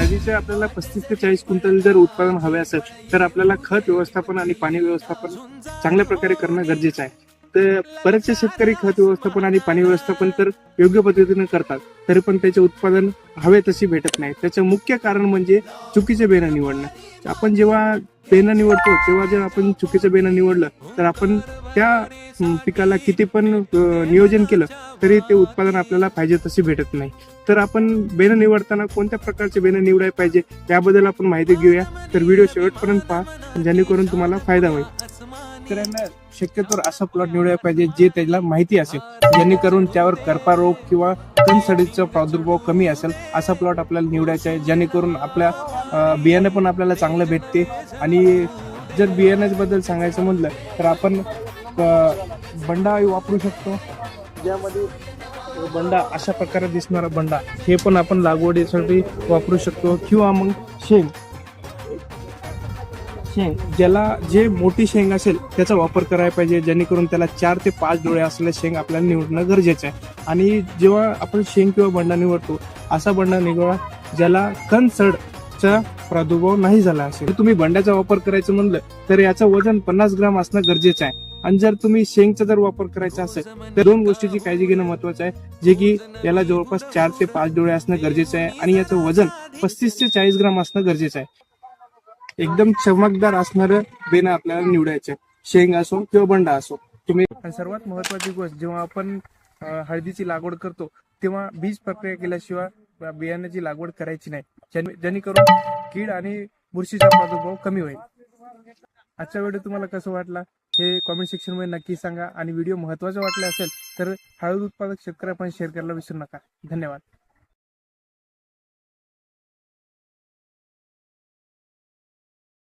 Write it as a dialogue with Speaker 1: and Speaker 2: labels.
Speaker 1: हळदीचे आपल्याला 35 ते 40 क्विंटल जर उत्पादन हवे असेल तर आपल्याला खत व्यवस्थापन आणि पाणी व्यवस्थापन चांगल्या प्रकारे करणं गरजेचं आहे. तर बरेचसे शेतकरी खत व्यवस्थापन आणि पाणी व्यवस्थापन तर योग्य पद्धतीने करतात, तरी पण त्याचे उत्पादन हवे तशी भेटत नाही. त्याचं मुख्य कारण म्हणजे चुकीचे बियाणं निवडणं. आपण जेव्हा बियाणं निवडतो तेव्हा जर आपण चुकीचं बियाणं निवडलं तर आपण त्या पिकाला किती पण नियोजन केलं तरी ते उत्पादन आपल्याला पाहिजे तशी भेटत नाही. तर आपण बियाणं निवडताना कोणत्या प्रकारचे बियाणं निवडायला पाहिजे याबद्दल आपण माहिती घेऊया. तर व्हिडिओ शेवटपर्यंत पहा जेणेकरून तुम्हाला फायदा होईल. शेतकऱ्यांना शक्यतो असा प्लॉट निवडायला पाहिजे जे त्याला माहिती असेल, जेणेकरून त्यावर करपा रोग किंवा तणसडीचा प्रादुर्भाव कमी असेल असा प्लॉट आपल्याला निवडायचा आहे, जेणेकरून आपल्या बियाणं पण आपल्याला चांगलं भेटते. आणि जर बियाण्याबद्दल सांगायचं म्हटलं तर आपण बंडा वापरू शकतो, ज्यामध्ये बंडा अशा प्रकारे दिसणारा बंडा हे पण आपण लागवडीसाठी वापरू शकतो. किंवा मग शेंग ज्याला जे मोठी शेंग असेल त्याचा वापर करायला पाहिजे, जेणेकरून त्याला 4 ते 5 डोळे असलेले शेंग आपल्याला निवडणं गरजेचं आहे. आणि जेव्हा आपण शेंग किंवा बंडा निवडतो असा बंडा निवडा ज्याला कणसडचा प्रादुर्भाव नाही झाला असेल. तुम्ही बंड्याचा वापर करायचं म्हणलं तर याचं वजन 50 ग्राम असणं गरजेचं आहे. आणि जर तुम्ही शेंगचा जर वापर करायचा असेल तर 2 गोष्टीची काळजी घेणं महत्वाचं आहे, जे की याला जवळपास 4 ते 5 डोळे असणं गरजेचं आहे आणि याचं वजन 35 ते 40 ग्राम असणं गरजेचं आहे. एकदम चमकदार असणारं बेणं आपल्याला निवडायचं आहे, शेंग असो किंवा बंडा असो. तुम्ही सर्वात महत्वाची गोष्ट, जेव्हा आपण हळदीची लागवड करतो तेव्हा बीज प्रक्रिया केल्याशिवाय बियाण्याची लागवड करायची नाही, जेणेकरून कीड आणि बुरशीचा प्रादुर्भाव कमी होईल. आजचा व्हिडिओ तुम्हाला कसं वाटला हे कॉमेंट सेक्शन मध्ये नक्की सांगा. आणि व्हिडिओ महत्त्वाचा वाटला असेल तर हळद उत्पादक शेतकऱ्यांना शेअर करायला विसरू नका. धन्यवाद.